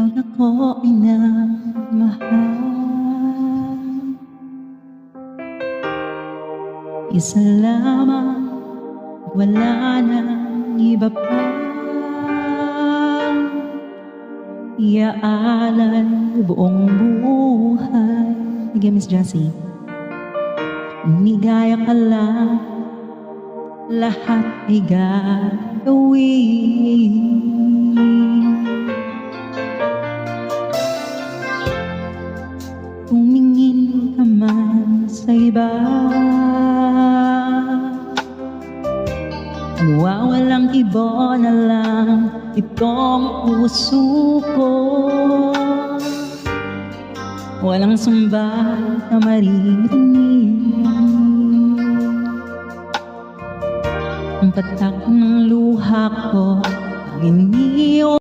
Pag ako ay nagmahal, isa lamang, wala nang iba pa. Iaalay buong buhay. Sige, Miss Jessie. Umigaya ka lang, lahat ay gagawin. Tumingin ka man sa iba, mawawalang iba na lang itong puso ko. Walang sambal na maririnig, ang patak ng luha ko ang iniwan.